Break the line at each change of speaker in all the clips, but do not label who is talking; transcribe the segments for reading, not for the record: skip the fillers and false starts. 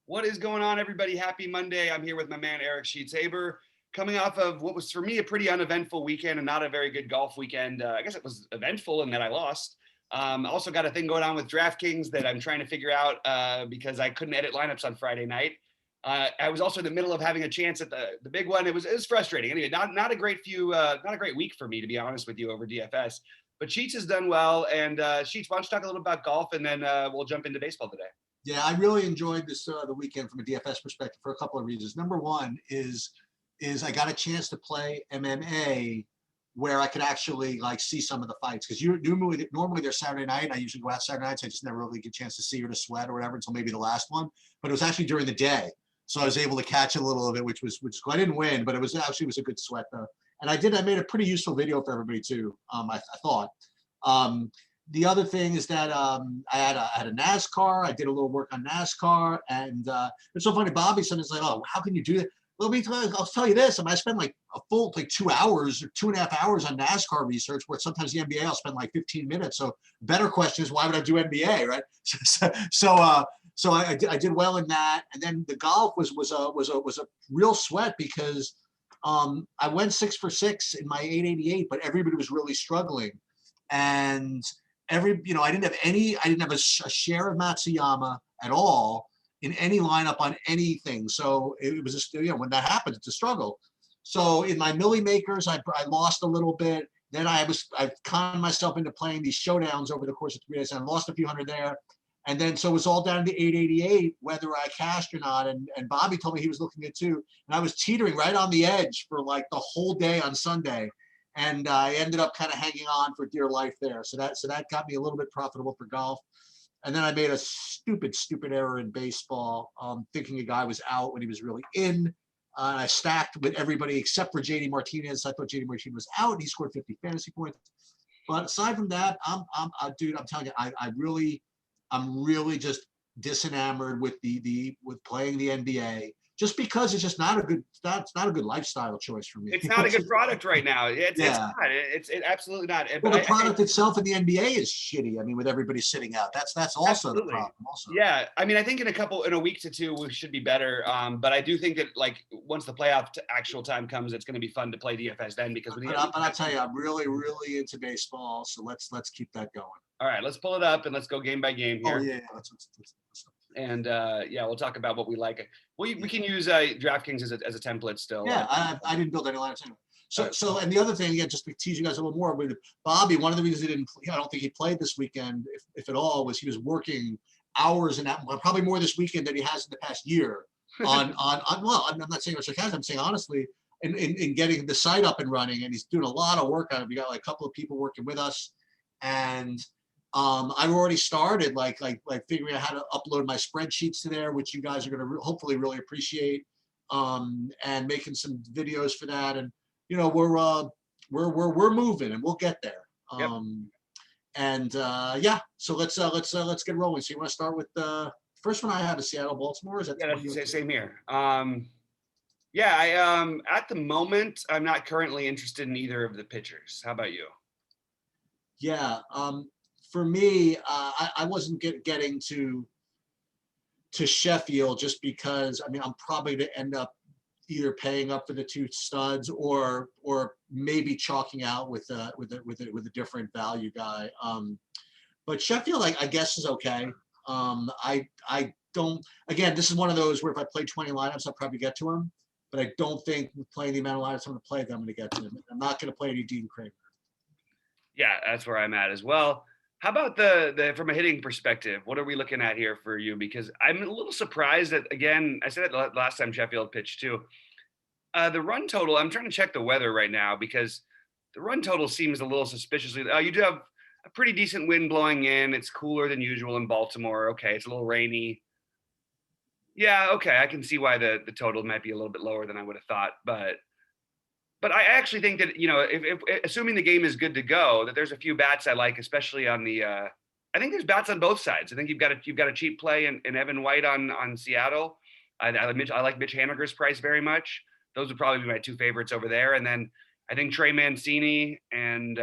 What is going on, everybody? Happy Monday. I'm here with my man, Eric Sheets-Haber, coming off of what was, for me, a pretty uneventful weekend and not a very good golf weekend. I guess it was eventful in that I lost. Also got a thing going on with DraftKings that I'm trying to figure out because I couldn't edit lineups on Friday night. I was also in the middle of having a chance at the big one. It was frustrating. Anyway, not a great week for me, to be honest with you, over DFS. But Sheets has done well. And Sheets, why don't you talk a little about golf, and then we'll jump into baseball today.
Yeah, I really enjoyed this the weekend from a DFS perspective for a couple of reasons. Number one is I got a chance to play MMA where I could actually like see some of the fights, because normally they're Saturday night. I usually go out Saturday nights. I just never really get a chance to see or to sweat or whatever until maybe the last one. But it was actually during the day, so I was able to catch a little of it, which was cool. I didn't win, but it was a good sweat though. And I made a pretty useful video for everybody too. I thought. The other thing is that I had a NASCAR. I did a little work on NASCAR, and it's so funny. Bobby sometimes like, "Oh, how can you do that?" Well, I'll tell you this. I spend like a full 2 hours or 2.5 hours on NASCAR research, where sometimes the NBA I'll spend like 15 minutes. So better question is, why would I do NBA, right? So I did well in that, and then the golf was a real sweat because I went 6 for 6 in my 888, but everybody was really struggling, and I didn't have a share of Matsuyama at all in any lineup on anything. So it was just, when that happens, it's a struggle. So in my Millie makers, I lost a little bit. Then I conned myself into playing these showdowns over the course of 3 days, and I lost a few hundred there. And then, so it was all down to 888, whether I cashed or not. And Bobby told me he was looking at it too. And I was teetering right on the edge for like the whole day on Sunday. And I ended up kind of hanging on for dear life there. So that got me a little bit profitable for golf. And then I made a stupid error in baseball, thinking a guy was out when he was really in. I stacked with everybody except for JD Martinez. I thought JD Martinez was out, and he scored 50 fantasy points. But aside from that, I'm telling you, I'm really just disenamored with with playing the NBA. Just because it's just not a good lifestyle choice for me.
It's not a good product right now. It's absolutely not.
Well, the product itself in the NBA is shitty. I mean, with everybody sitting out, that's also absolutely the problem. Also,
yeah. I mean, I think in a week to two, we should be better. But I do think that like once the playoff actual time comes, it's going to be fun to play DFS then, because
I'll tell you, I'm really into baseball. So let's keep that going.
All right, let's pull it up and let's go game by game here.
Oh yeah, let's.
And we'll talk about what we like. We can use DraftKings as a template still.
Yeah, I didn't build any lineups anyway. So and the other thing, just to tease you guys a little more, with Bobby, one of the reasons I don't think he played this weekend, if at all, was he was working hours and probably more this weekend than he has in the past year on well, I'm not saying it sarcasm, I'm saying honestly, in getting the site up and running, and he's doing a lot of work on it. We got like a couple of people working with us, and I've already started like figuring out how to upload my spreadsheets to there, which you guys are going to hopefully really appreciate, and making some videos for that. And we're moving, and we'll get there.
Yep.
So let's get rolling. So you want to start with the first one I have is Seattle Baltimore? Is that
same here? At the moment, I'm not currently interested in either of the pitchers. How about you?
Yeah. For me, I wasn't getting to Sheffield just because, I mean, I'm probably to end up either paying up for the two studs or maybe chalking out with a different value guy. But Sheffield, I guess, is okay. I don't. Again, this is one of those where if I play 20 lineups, I'll probably get to him. But I don't think playing the amount of lineups I'm going to play, that I'm going to get to him. I'm not going to play any Dean Kramer.
Yeah, that's where I'm at as well. How about the from a hitting perspective? What are we looking at here for you? Because I'm a little surprised that, again, I said it last time Sheffield pitched too. The run total, I'm trying to check the weather right now because the run total seems a little suspiciously. You do have a pretty decent wind blowing in. It's cooler than usual in Baltimore. Okay, it's a little rainy. Yeah, okay, I can see why the total might be a little bit lower than I would have thought, But I actually think that, if assuming the game is good to go, that there's a few bats I like, especially on the. I think there's bats on both sides. I think you've got a cheap play in Evan White on Seattle. I like Mitch Haniger's price very much. Those would probably be my two favorites over there. And then I think Trey Mancini and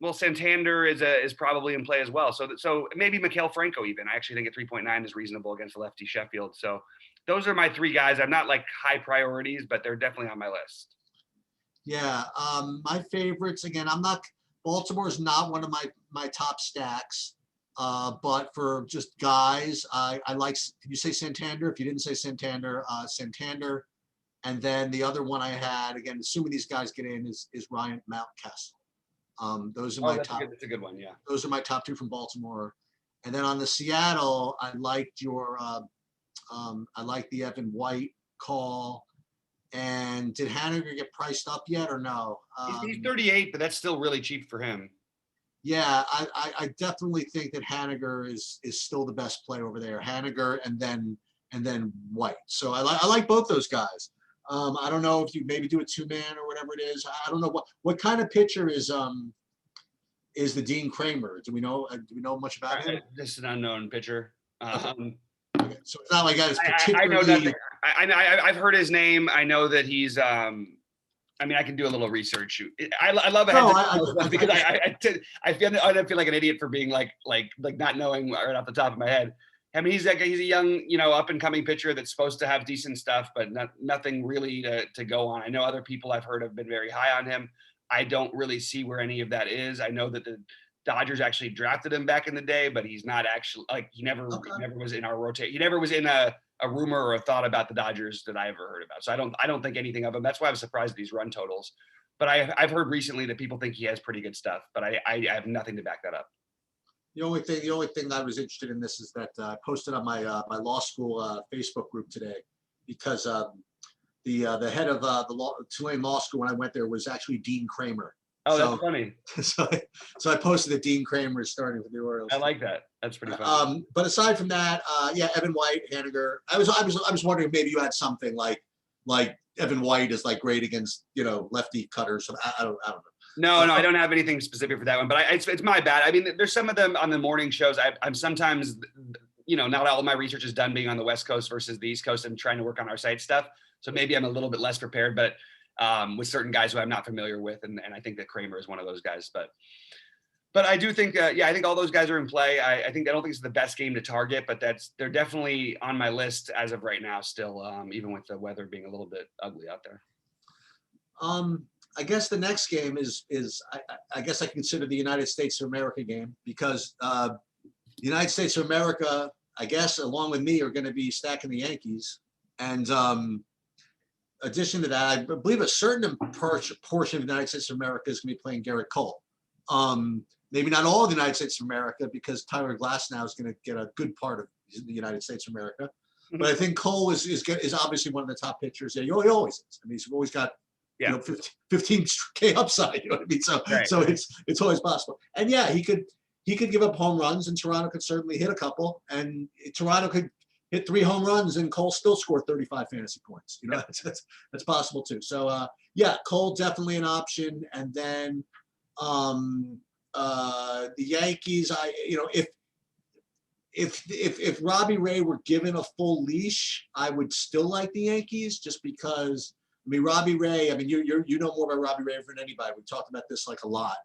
Well, Santander is probably in play as well. So maybe Mikael Franco even. I actually think at 3.9 is reasonable against the lefty Sheffield. So those are my three guys. I'm not like high priorities, but they're definitely on my list.
Yeah, my favorites again. I'm not. Baltimore is not one of my top stacks. But for just guys, I like. Did you say Santander? If you didn't say Santander, Santander, and then the other one I had again, assuming these guys get in, is Ryan Mountcastle. Those are
Oh,
my top.
that's a good one. Yeah.
Those are my top two from Baltimore. And then on the Seattle, I liked I like the Evan White call. And did Haniger get priced up yet or no?
He's 38, but that's still really cheap for him.
Yeah, I definitely think that Haniger is still the best play over there. Haniger and then White. So I like both those guys. I don't know if you maybe do a 2-man or whatever it is. I don't know what kind of pitcher is the Dean Kramer. Do we know much about him?
Just an unknown pitcher.
Okay. So it's not like that. It's
I know
particularly.
I've heard his name. I know that he's. I mean, I can do a little research. I love it because I feel like an idiot for being like not knowing right off the top of my head. I mean, he's a young, up and coming pitcher that's supposed to have decent stuff, but nothing really to go on. I know other people I've heard have been very high on him. I don't really see where any of that is. I know that the Dodgers actually drafted him back in the day, but he's not actually he never was in our rotation. He never was in a rumor or a thought about the Dodgers that I ever heard about. So I don't think anything of him. That's why I was surprised at these run totals. But I've heard recently that people think he has pretty good stuff, but I have nothing to back that up.
The only thing I was interested in this is that I posted on my my law school Facebook group today because the head of the Tulane Law School when I went there was actually Dean Kramer.
Oh, that's funny.
So I posted that Dean Kramer is starting with the Orioles.
I like that. That's pretty funny.
But aside from that, yeah, Evan White, Haniger. I was wondering if maybe you had something like Evan White is like great against lefty cutters. So I don't know.
No, I don't have anything specific for that one, but it's my bad. I mean, there's some of them on the morning shows. I'm sometimes, not all of my research is done being on the West Coast versus the East Coast and trying to work on our site stuff. So maybe I'm a little bit less prepared, but with certain guys who I'm not familiar with. And I think that Kramer is one of those guys, but I do think, I think all those guys are in play. I don't think it's the best game to target, but they're definitely on my list as of right now still, even with the weather being a little bit ugly out there.
I guess the next game is I guess I consider the United States of America game because the United States of America, I guess, along with me, are going to be stacking the Yankees. And addition to that, I believe a certain portion of the United States of America is going to be playing Garrett Cole. Maybe not all of the United States of America because Tyler Glasnow is going to get a good part of the United States of America. But I think Cole is obviously one of the top pitchers. Yeah, he always is. I mean, he's always got 15K upside. You know what I mean? So
right.
So it's always possible. And yeah, he could give up home runs, and Toronto could certainly hit a couple. And Toronto could hit 3 home runs, and Cole still score 35 fantasy points. That's possible too. So yeah, Cole definitely an option. And then the Yankees, if Robbie Ray were given a full leash, I would still like the Yankees just because. I mean, Robbie Ray. I mean, you know more about Robbie Ray than anybody. We've talked about this like a lot.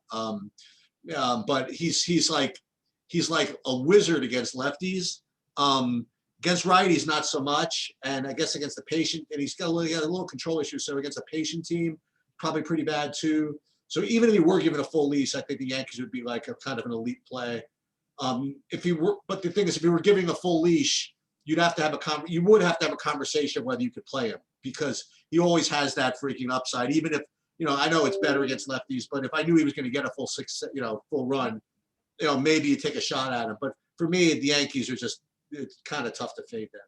But he's like a wizard against lefties. Against righties, not so much. And I guess against the patient, and he had a little control issue. So against a patient team, probably pretty bad too. So even if he were given a full leash, I think the Yankees would be like a kind of an elite play. But the thing is, if you were giving a full leash, you would have to have a conversation whether you could play him because he always has that freaking upside. Even if I know it's better against lefties, but if I knew he was going to get a full full run, maybe you take a shot at him. But for me, the Yankees are it's kind of tough to fade them.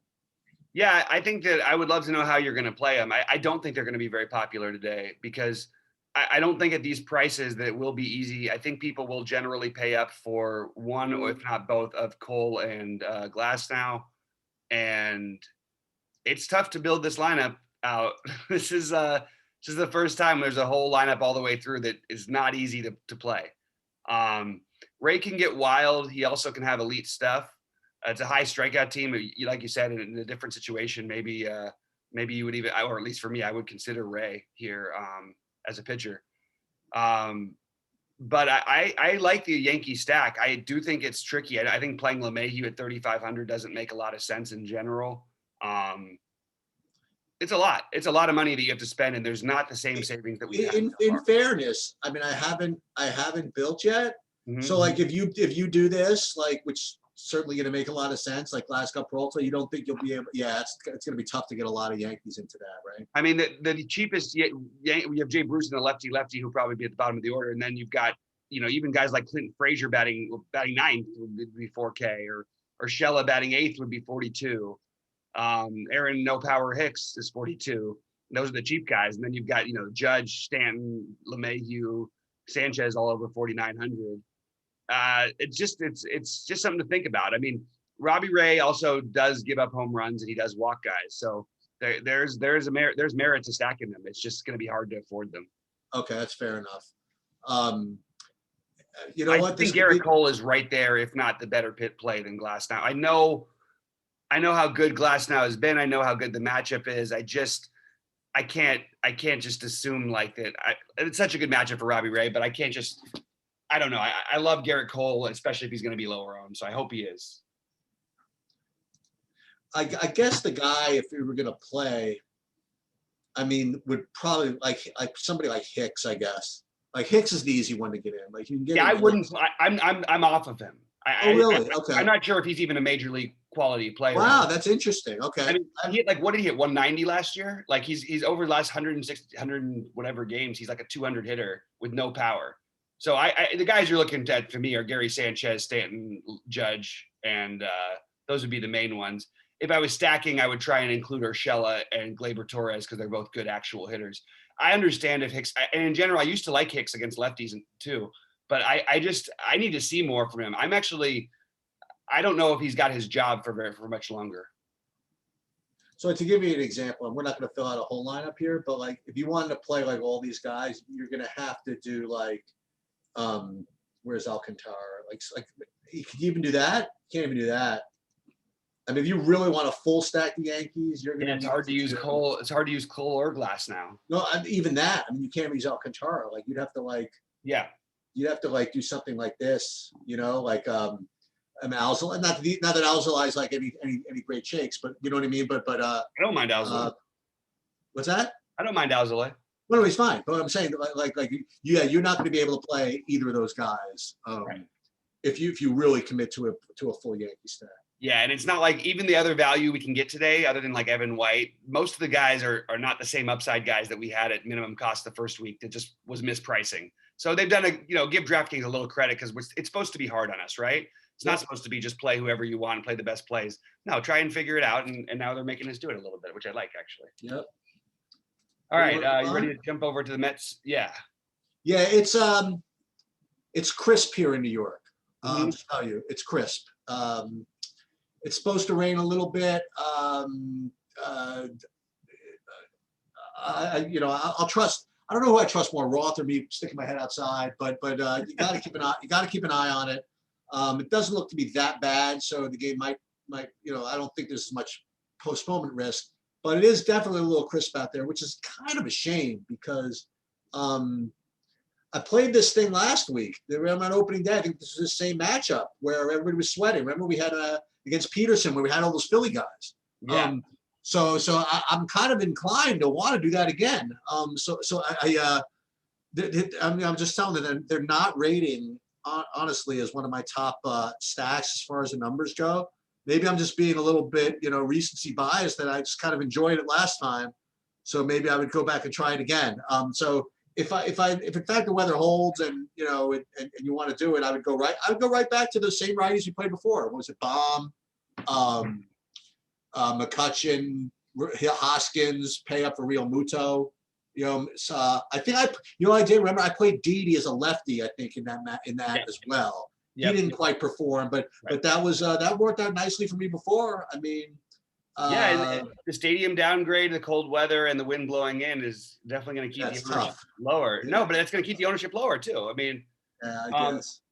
Yeah, I think that I would love to know how you're going to play them. I don't think they're going to be very popular today because I don't think at these prices that it will be easy. I think people will generally pay up for one or if not both of Cole and Glasnow. And it's tough to build this lineup out. This is the first time there's a whole lineup all the way through that is not easy to play. Ray can get wild. He also can have elite stuff. It's a high strikeout team. Like you said, in a different situation, maybe you would even, or at least for me, I would consider Ray here as a pitcher. but I like the Yankee stack. I do think it's tricky. I think playing LeMahieu at 3,500 doesn't make a lot of sense in general. It's a lot. It's a lot of money that you have to spend, and there's not the same savings that we've had so
In
far.
fairness, I mean, I haven't built yet. So like if you do this, like, which certainly going to make a lot of sense, like last cup Peralta, you don't think you'll be able? Yeah, it's going to be tough to get a lot of Yankees into that, right?
I mean, the cheapest, we have Jay Bruce and the lefty who'll probably be at the bottom of the order, and then you've got, even guys like Clinton Frazier batting ninth would be 4K, or Shella batting eighth would be 42. Aaron No Power Hicks is 42. Those are the cheap guys, and then you've got Judge, Stanton, LeMahieu, Sanchez all over 4,900. It's just something to think about. I mean, Robbie Ray also does give up home runs and he does walk guys, so there's merit to stacking them. It's just going to be hard to afford them.
Okay, that's fair enough.
I think Garrett Cole is right there, if not the better pit play than Glasnow. I know how good Glasnow has been. I know how good the matchup is. I can't just assume like that. It's such a good matchup for Robbie Ray, but I can't just. I don't know. I love Garrett Cole, especially if he's going to be lower owned. So I hope he is.
I guess the guy, if we were going to play, I mean, would probably like somebody like Hicks. I guess like Hicks is the easy one to get in. Like you can get.
Yeah, I wouldn't. I'm off of him.
Really? Okay.
I'm not sure if he's even a major league quality player.
Wow, that's interesting. Okay.
I mean, he hit, like, what did he hit? 190 last year. Like he's over the last 160, 100 whatever games. He's like a 200 hitter with no power. So the guys you're looking at for me are Gary Sanchez, Stanton, Judge, and those would be the main ones. If I was stacking, I would try and include Urshela and Gleyber Torres because they're both good actual hitters. I understand if Hicks, and in general, I used to like Hicks against lefties too, but I need to see more from him. I don't know if he's got his job for much longer.
So to give you an example, and we're not going to fill out a whole lineup here, but like if you wanted to play like all these guys, you're going to have to do like, where's Alcantara? Like you can even do that? Can't even do that. I mean, if you really want to full stack the Yankees, you're going to.
It's hard to use Cole. It's hard to use Cole or Glasnow.
No, even that. I mean, you can't use Alcantara. Like you'd have to like.
Yeah.
You'd have to like do something like this, like I mean, Alzolay. Not that Alzolay is like any great shakes, but you know what I mean. But I
don't mind Alzolay.
What's that?
I don't mind Alzolay.
Well, he's fine. But I'm saying you're not going to be able to play either of those guys
right.
if you really commit to a full Yankee stack.
Yeah, and it's not like even the other value we can get today, other than like Evan White, most of the guys are not the same upside guys that we had at minimum cost the first week that just was mispricing. So they've done give DraftKings a little credit because it's supposed to be hard on us, right? It's not supposed to be just play whoever you want and play the best plays. No, try and figure it out. And now they're making us do it a little bit, which I like, actually.
Yep.
All right. You ready to jump over to the Mets? Yeah.
Yeah, it's crisp here in New York. I'll tell you, it's crisp. It's supposed to rain a little bit. I'll trust. I don't know who I trust more, Roth or me sticking my head outside, but you got to keep an eye. You got to keep an eye on it. It doesn't look to be that bad, so the game might. I don't think there's as much postponement risk, but it is definitely a little crisp out there, which is kind of a shame because I played this thing last week. They were on opening day. I think this was the same matchup where everybody was sweating. Remember we had against Peterson where we had all those Philly guys.
Yeah.
So I'm kind of inclined to want to do that again. I'm just telling them they're not rating honestly as one of my top stacks as far as the numbers go. Maybe I'm just being a little bit recency biased that I just kind of enjoyed it last time. So maybe I would go back and try it again. So if in fact the weather holds and and you want to do it, I would go right back to the same righties you played before. What was it? Baum, McCutchen, Hoskins, pay up for Real Muto. I think I did remember I played Didi as a lefty. I think in that as well. Yep. He didn't quite perform, but that worked out nicely for me before. I mean.
The stadium downgrade, the cold weather, and the wind blowing in is definitely going to keep the ownership lower. Yeah. No, but that's going to keep the ownership lower too. I mean,
I guess.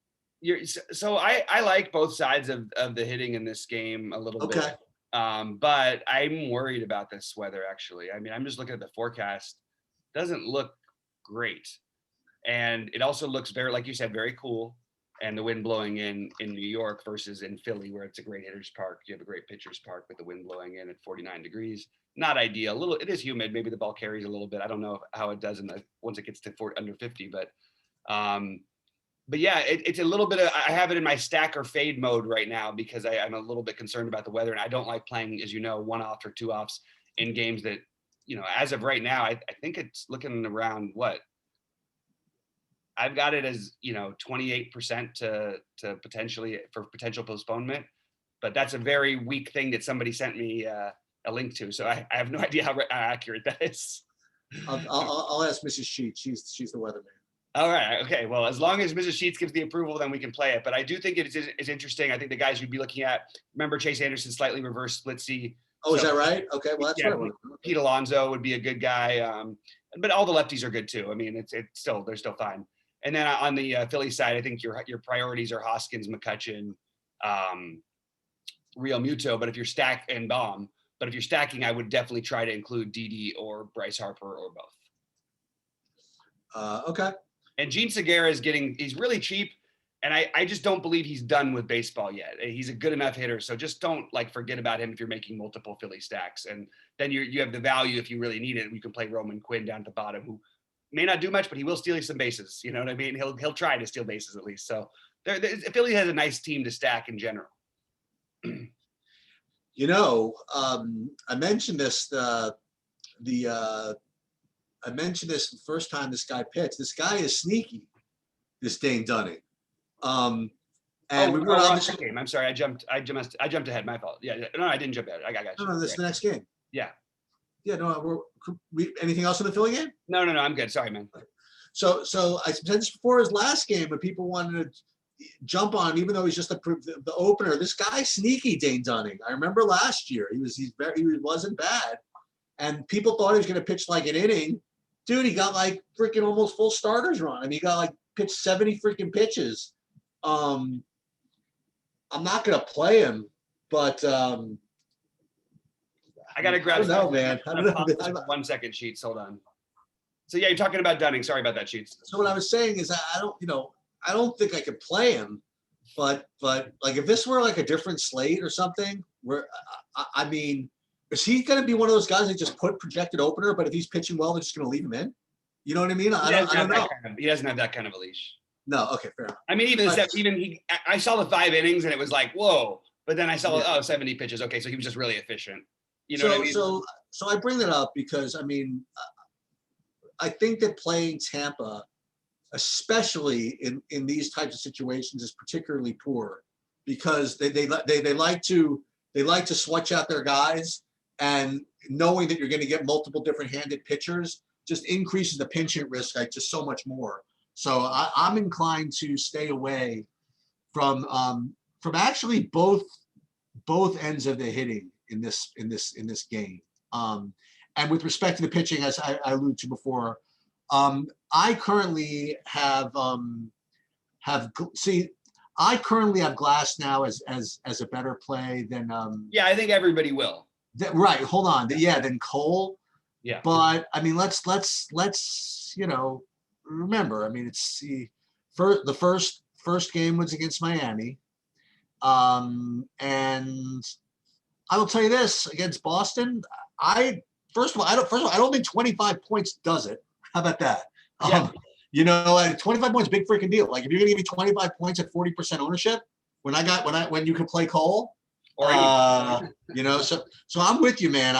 So I like both sides of the hitting in this game a little bit. But I'm worried about this weather actually. I mean, I'm just looking at the forecast. Doesn't look great. And it also looks very, like you said, very cool. And the wind blowing in New York versus in Philly, where it's a great hitter's park. You have a great pitcher's park with the wind blowing in at 49 degrees. Not ideal. It is humid. Maybe the ball carries a little bit. I don't know how it does once it gets to under 50, but yeah, it's a little bit of, I have it in my stack or fade mode right now because I'm a little bit concerned about the weather, and I don't like playing, as you know, 1-off or 2-offs in games that, as of right now, I think it's looking around what I've got it as, 28% to potentially for potential postponement, but that's a very weak thing that somebody sent me a link to. So I have no idea how accurate that is.
I'll ask Mrs. Sheets. She's the weatherman.
All right. Okay. Well, as long as Mrs. Sheets gives the approval, then we can play it. But I do think it's interesting. I think the guys you'd be looking at, remember Chase Anderson, slightly reverse split C.
Oh, is that right? Okay. Well, that's what I
Pete Alonso would be a good guy. But all the lefties are good too. I mean, they're still fine. And then on the Philly side, I think your priorities are Hoskins, McCutchen, Real Muto. But if you're stacking, I would definitely try to include Didi or Bryce Harper or both.
Okay.
And Gene Segura he's really cheap. And I just don't believe he's done with baseball yet. He's a good enough hitter. So just don't forget about him if you're making multiple Philly stacks. And then you have the value if you really need it. You can play Roman Quinn down at the bottom, who may not do much, but he will steal you some bases. You know what I mean? He'll try to steal bases at least. So Philly has a nice team to stack in general.
I mentioned this I mentioned this the first time this guy pitched. This guy is sneaky, this Dane Dunning. We were on this
game. I'm sorry, I jumped ahead. My fault. Yeah, no, I didn't jump ahead. I got you.
No, this is the next game.
Yeah.
Yeah, no, anything else in the Philly game?
No, I'm good. Sorry, man.
So I said this before his last game, but people wanted to jump on him, even though he's just the opener. This guy sneaky, Dane Dunning. I remember last year he wasn't bad, and people thought he was going to pitch like an inning. Dude, he got freaking almost full starters run. I mean, he got pitched 70 freaking pitches. I'm not going to play him, but
I got to grab.
I don't know, man. I don't know.
1 second, Sheets. Hold on. So yeah, you're talking about Dunning. Sorry about that, Sheets.
So what I was saying is I don't think I could play him, but if this were a different slate or something, where I mean, is he going to be one of those guys that just put projected opener, but if he's pitching well, they're just going to leave him in? You know what I mean? I don't know.
He doesn't have that kind of a leash.
No. Okay, fair enough.
I mean, I saw the 5 innings and it was like, whoa. But then I saw 70 pitches. Okay, so he was just really efficient. You know what I mean? So
I bring that up because I mean, I think that playing Tampa, especially in these types of situations, is particularly poor because they like to switch out their guys, and knowing that you're going to get multiple different handed pitchers just increases the pinch hit risk just so much more. So I'm inclined to stay away from actually both ends of the hitting in this game. And with respect to the pitching, as I alluded to before, I currently have Glass now as a better play than
yeah, I think everybody will.
Right. Hold on. Than Cole.
Yeah.
But I mean, let's remember. I mean, it's the first game was against Miami, and I will tell you this against Boston. First of all, I don't think 25 points does it. How about that?
Yeah.
25 points, big freaking deal. Like if you're gonna give me 25 points at 40% ownership, when you can play Cole, so I'm with you, man.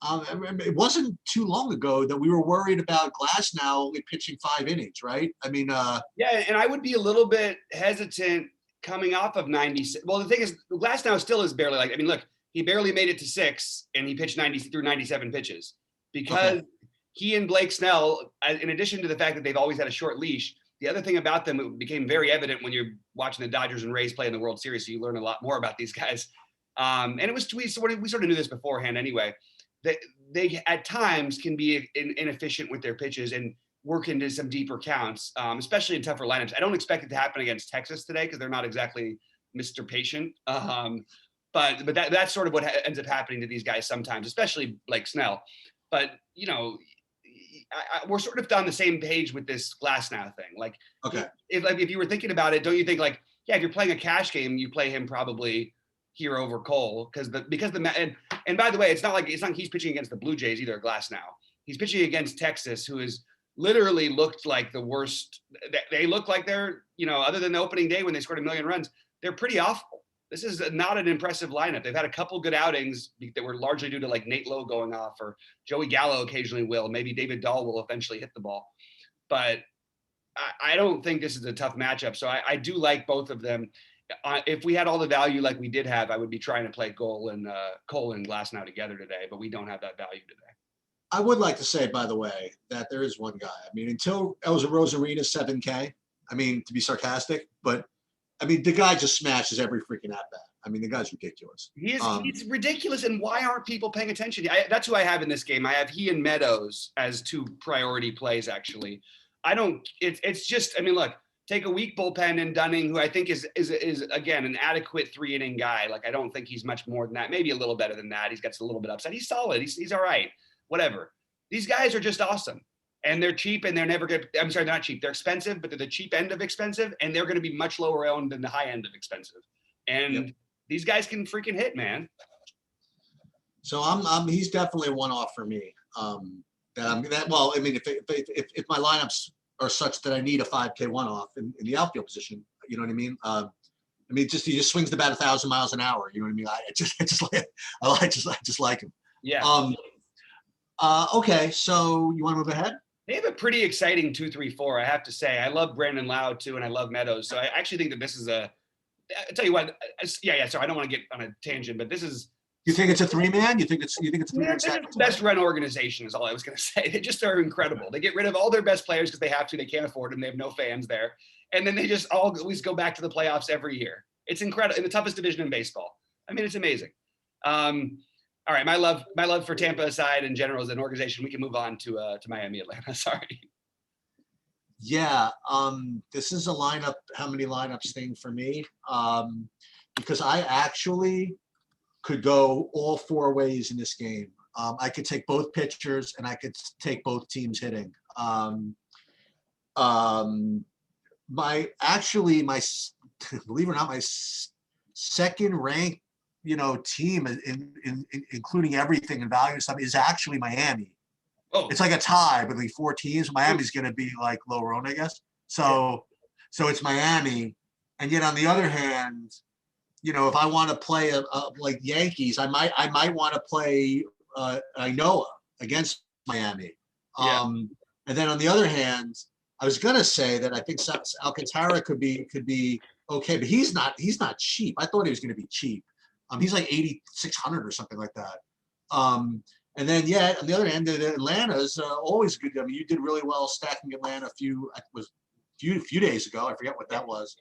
It wasn't too long ago that we were worried about Glass now only pitching 5 innings, right? I mean,
yeah, and I would be a little bit hesitant coming off of 90. Well, the thing is, Glass now still is barely look, he barely made it to 6, and he pitched 97 pitches because he and Blake Snell, in addition to the fact that they've always had a short leash, the other thing about them, it became very evident when you're watching the Dodgers and Rays play in the World Series, so you learn a lot more about these guys. And we sort of knew this beforehand anyway. They at times can be inefficient with their pitches and work into some deeper counts, especially in tougher lineups. I don't expect it to happen against Texas today because they're not exactly Mr. Patient. But that's sort of what ends up happening to these guys sometimes, especially Blake Snell. But we're sort of on the same page with this Glasnow thing. Like,
Okay.
If you were thinking about it, don't you think like, yeah, if you're playing a cash game, you play him probably here over Cole and by the way, it's not like he's pitching against the Blue Jays either. Glasnow, he's pitching against Texas, who is literally looked like the worst. They look like they're, other than the opening day when they scored 1 million runs, they're pretty awful. This is not an impressive lineup. They've had a couple good outings that were largely due to like Nate Lowe going off, or Joey Gallo occasionally will. Maybe David Dahl will eventually hit the ball. But I don't think this is a tough matchup. So I do like both of them. If we had all the value like we did have, I would be trying to play Cole and Glasnow together today, but we don't have that value today.
I would like to say, by the way, that there is one guy. I mean, until Elza Rosarina 7K, I mean, to be sarcastic, but I mean, the guy just smashes every freaking at bat. I mean, the guy's ridiculous.
He's ridiculous. And why aren't people paying attention? That's who I have in this game. I have he and Meadows as 2 priority plays, actually. It's just, I mean, look, take a weak bullpen and Dunning, who I think is again, an adequate 3-inning guy. Like, I don't think he's much more than that. Maybe a little better than that. He's got a little bit upside. He's solid. He's all right. Whatever. These guys are just awesome. And they're cheap, and they're never good. I'm sorry, they're not cheap. They're expensive, but they're the cheap end of expensive, and they're going to be much lower owned than the high end of expensive. And These guys can freaking hit, man.
So he's definitely a one-off for me. Well, I mean, if my lineups are such that I need a 5K one-off in the outfield position, you know what I mean? I mean, he just swings the bat 1,000 miles an hour. You know what I mean? I just like him.
Yeah.
Okay, so you want to move ahead?
They have a pretty exciting 2-3-4, I have to say. I love Brandon Lowe too, and I love Meadows. So I actually think that this is I'll tell you what. Yeah. So I don't want to get on a tangent, but this is.
You think it's a 3-man? You think it's a 3-man?
Best run organization is all I was going to say. They just are incredible. They get rid of all their best players because they have to. They can't afford them. They have no fans there, and then they just always go back to the playoffs every year. It's incredible, in the toughest division in baseball. I mean, it's amazing. All right, my love for Tampa aside, in general as an organization, we can move on to Miami, Atlanta. Sorry.
Yeah, this is a lineup. How many lineups thing for me? Because I actually could go all 4 ways in this game. I could take both pitchers, and I could take both teams hitting. My believe it or not, my second ranked team in including everything in value stuff is actually Miami. Oh, it's like a tie between 4 teams. Miami's going to be like lower owned, I guess. So it's Miami. And yet on the other hand, if I want to play like Yankees, I might want to play Noah against Miami. And then on the other hand, I was going to say that I think Alcantara could be okay, but he's not cheap. I thought he was going to be cheap. He's like 8,600 or something like that. And then, on the other hand, Atlanta's always good. I mean, you did really well stacking Atlanta a few days ago. I forget what that was.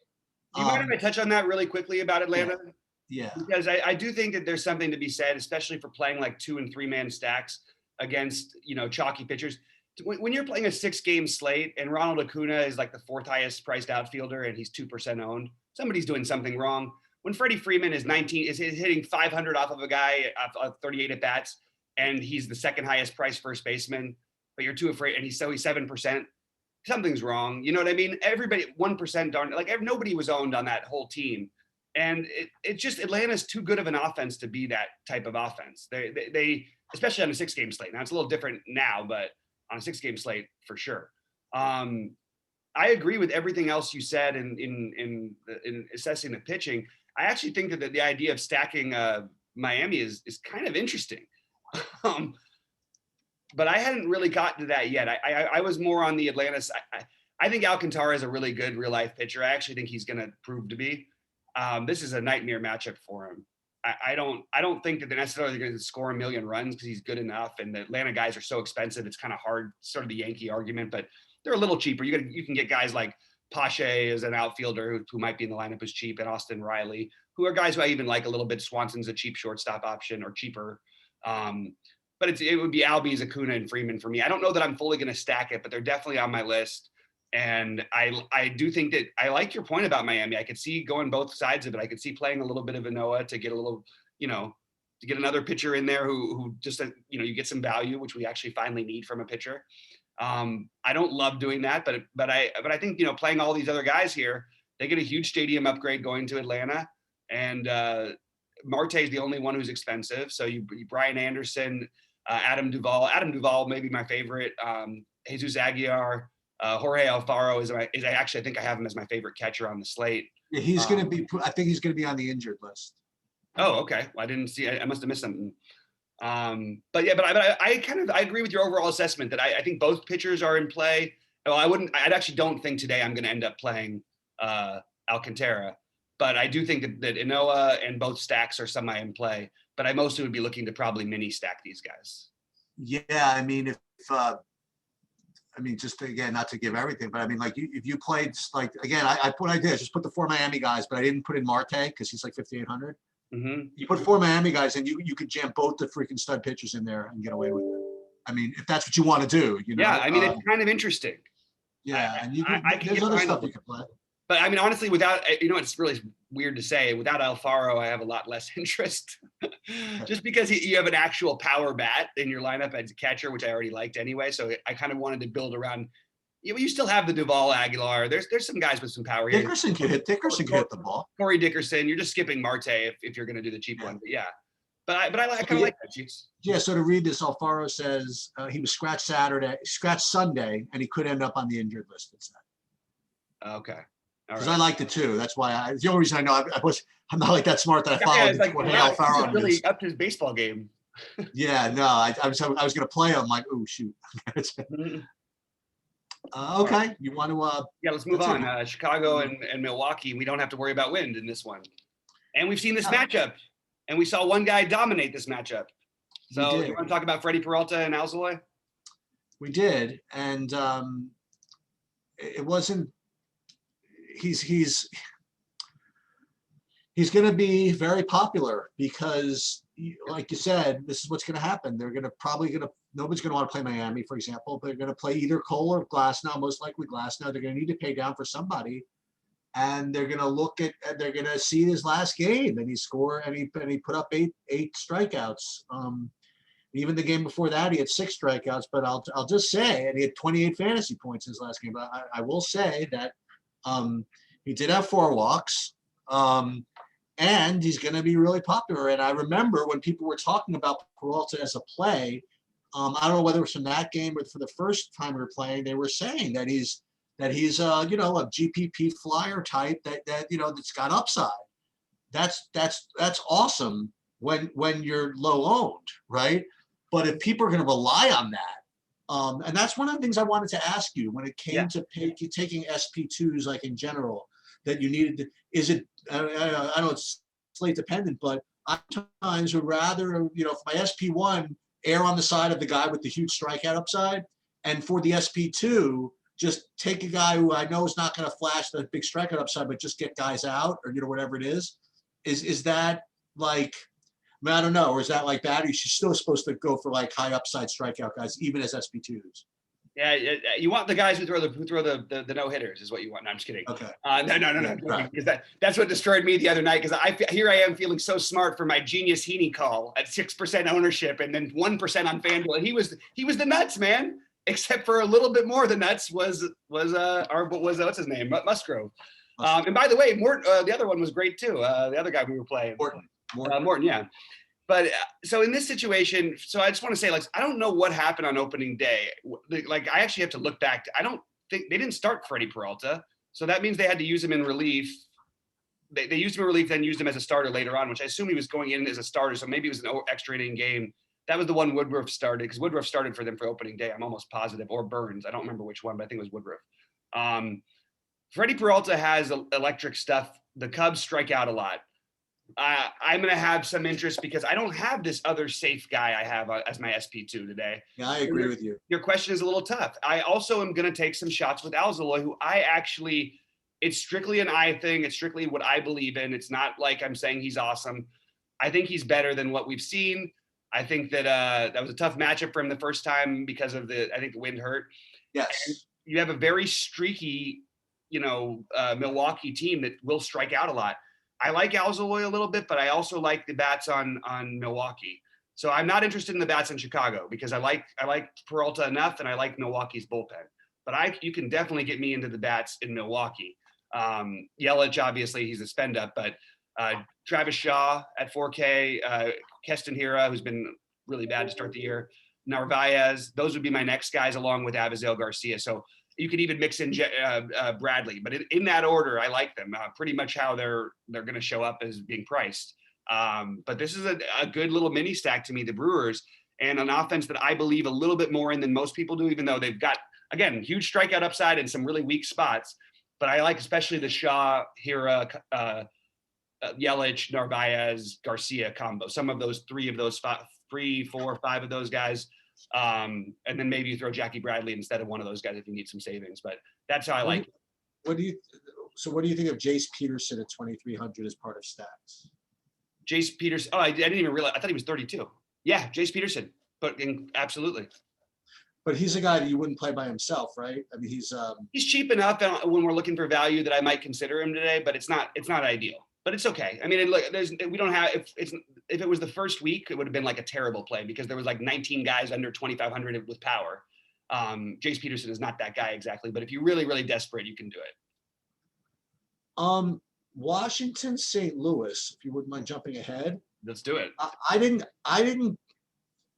Do you mind if I touch on that really quickly about Atlanta?
Yeah.
Because I do think that there's something to be said, especially for playing like 2- and 3-man stacks against, chalky pitchers. When you're playing a 6-game slate and Ronald Acuna is like the 4th highest priced outfielder and he's 2% owned, somebody's doing something wrong. When Freddie Freeman is hitting 500 off of a guy of 38 at bats, and he's the 2nd highest priced first baseman, but you're too afraid, and he's 7%, something's wrong. You know what I mean? Everybody 1% nobody was owned on that whole team. And it's just Atlanta's too good of an offense to be that type of offense. They especially on a 6-game slate. Now it's a little different now, but on a 6-game slate for sure. I agree with everything else you said in assessing the pitching. I actually think that the idea of stacking Miami is kind of interesting. But I hadn't really gotten to that yet. I was more on the Atlanta side. I think Alcantara is a really good real life pitcher. I actually think he's going to prove to be. This is a nightmare matchup for him. I don't think that they're necessarily going to score 1 million runs because he's good enough. And the Atlanta guys are so expensive. It's kind of hard, sort of the Yankee argument, but they're a little cheaper. You can get guys like Pache as an outfielder who might be in the lineup as cheap, and Austin Riley, who are guys who I even like a little bit. Swanson's a cheap shortstop option, or cheaper. But it would be Albies, Acuna, and Freeman for me. I don't know that I'm fully going to stack it, but they're definitely on my list. And I do think that I like your point about Miami. I could see going both sides of it. I could see playing a little bit of a Noah to get a little, to get another pitcher in there who just, you get some value, which we actually finally need from a pitcher. I don't love doing that, but I think, you know, playing all these other guys here, they get a huge stadium upgrade going to Atlanta, and Marte is the only one who's expensive. So you Brian Anderson, Adam Duvall. Adam Duvall may be my favorite. Jesus Aguilar, Jorge Alfaro is actually, I think I have him as my favorite catcher on the slate.
Yeah, he's going to be. I think he's going to be on the injured list.
Oh, okay. Well, I didn't see. I must have missed something. But I agree with your overall assessment that I think both pitchers are in play. Well, I actually don't think today I'm going to end up playing Alcantara, but I do think that Inoa and both stacks are semi in play. But I mostly would be looking to probably mini stack these guys.
Yeah, I mean, just again, not to give everything, but I mean, like if you played, like, again, what I did is just put the 4 Miami guys, but I didn't put in Marte because he's like 5,800.
Mm-hmm.
You put 4 Miami guys and you could jam both the freaking stud pitchers in there and get away with it. I mean, if that's what you want to do, you know.
Yeah, I mean, it's kind of interesting.
Yeah, and there's other stuff you can play.
But I mean, honestly, without, you know, it's really weird to say, without Alfaro, I have a lot less interest. Just because you have an actual power bat in your lineup as a catcher, which I already liked anyway. So I kind of wanted to build around. You still have the Duvall, Aguilar. There's some guys with some power.
Dickerson can hit the ball.
Corey Dickerson. You're just skipping Marte if you're going to do the cheap one. But yeah. But I kind of like that, Chiefs.
Yeah, so to read this, Alfaro says he was scratched Sunday, and he could end up on the injured list instead.
Okay.
Because I liked it too. That's why the only reason I know I'm not like that smart that I followed
Alfaro on really up to his baseball game.
Yeah, no, I was going to play him. Like, oh shoot. Okay, you want to?
Yeah, let's move on. Chicago and Milwaukee. We don't have to worry about wind in this one, and we've seen this matchup, and we saw one guy dominate this matchup. So you want to talk about Freddie Peralta and Zaloy?
We did, and it wasn't. He's going to be very popular because, like you said, this is what's going to happen. They're nobody's going to want to play Miami, for example. They're going to play either Cole or Glasnow, most likely Glasnow. They're going to need to pay down for somebody, and they're going to they're going to see his last game, and he put up eight strikeouts. Even the game before that, he had 6 strikeouts. But I'll just say, and he had 28 fantasy points in his last game. But I will say that. He did have 4 walks, and he's going to be really popular. And I remember when people were talking about Peralta as a play, I don't know whether it was from that game or for the first time we were playing, they were saying that he's a GPP flyer type that you know that's got upside. That's awesome when you're low owned, right? But if people are going to rely on that. And that's one of the things I wanted to ask you when it came to taking SP2s, like in general, that you needed to, is it, I know it's slate dependent, but I sometimes would rather, for my SP1, err on the side of the guy with the huge strikeout upside. And for the SP2, just take a guy who I know is not going to flash the big strikeout upside, but just get guys out or, whatever it is. Is that like, I don't know, or is that like that? Or you're still supposed to go for like high upside strikeout guys, even as SP2s.
Yeah, you want the guys who throw the no hitters is what you want. No, I'm just kidding.
Okay.
No.
Right.
Because that's what destroyed me the other night. Because here I am feeling so smart for my genius Heaney call at 6% ownership and then 1% on FanDuel, and he was the nuts, man. Except for a little bit more the nuts was what's his name, Musgrove. And by the way, Morton, the other one was great too. The other guy we were playing, Morton, yeah. But so in this situation, so I just want to say, like, I don't know what happened on opening day. Like, I actually have to look back. I don't think they didn't start Freddie Peralta, so that means they had to use him in relief. They used him in relief, then used him as a starter later on, which I assume he was going in as a starter. So maybe it was an extra inning game. That was the one Woodruff started, because Woodruff started for them for opening day. I'm almost positive, or Burns. I don't remember which one, but I think it was Woodruff. Freddie Peralta has electric stuff. The Cubs strike out a lot. I'm going to have some interest because I don't have this other safe guy I have as my SP2 today.
Yeah, I agree with you.
Your question is a little tough. I also am going to take some shots with Zaloy, who it's strictly an eye thing. It's strictly what I believe in. It's not like I'm saying he's awesome. I think he's better than what we've seen. I think that that was a tough matchup for him the first time because of the wind hurt.
Yes.
And you have a very streaky, Milwaukee team that will strike out a lot. I like Zaloy a little bit, but I also like the bats on Milwaukee. So I'm not interested in the bats in Chicago because I like Peralta enough, and I like Milwaukee's bullpen. But you can definitely get me into the bats in Milwaukee. Yelich, obviously, he's a spend up, but Travis Shaw at 4K, Keston Hiura, who's been really bad to start the year, Narvaez, those would be my next guys along with Avisail Garcia. So you could even mix in Bradley, but in that order, I like them pretty much how they're going to show up as being priced. But this is a good little mini stack to me, the Brewers, and an offense that I believe a little bit more in than most people do, even though they've got, again, huge strikeout upside and some really weak spots. But I like especially the Shaw, Hiura, Yelich, Narvaez, Garcia combo. Some of those three, 4, 5 of those guys. And then maybe you throw Jackie Bradley instead of one of those guys if you need some savings. But that's how I like it.
What do you think of Jace Peterson at 2,300 as part of stacks?
Jace Peterson. Oh, I didn't even realize. I thought he was 32. Yeah, Jace Peterson. But absolutely.
But he's a guy that you wouldn't play by himself, right? I mean,
he's cheap enough when we're looking for value that I might consider him today, but it's not ideal. But it's okay. I mean, look, we don't have if it was the first week, it would have been like a terrible play because there was like 19 guys under 2,500 with power. Jace Peterson is not that guy exactly, but if you're really, really desperate, you can do it.
Washington, St. Louis, if you wouldn't mind jumping ahead.
Let's do it.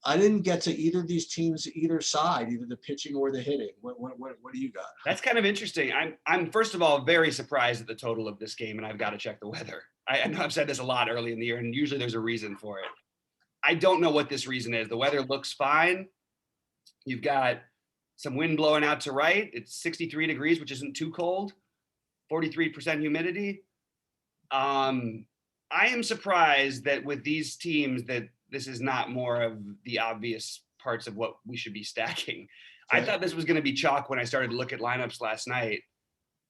I didn't get to either of these teams, either side, either the pitching or the hitting. What do you got?
That's kind of interesting. I'm first of all very surprised at the total of this game, and I've got to check the weather. I know I've said this a lot early in the year, and usually there's a reason for it. I don't know what this reason is. The weather looks fine. You've got some wind blowing out to right. It's 63 degrees, which isn't too cold. 43% humidity. I am surprised that with these teams that this is not more of the obvious parts of what we should be stacking. I thought this was going to be chalk when I started to look at lineups last night.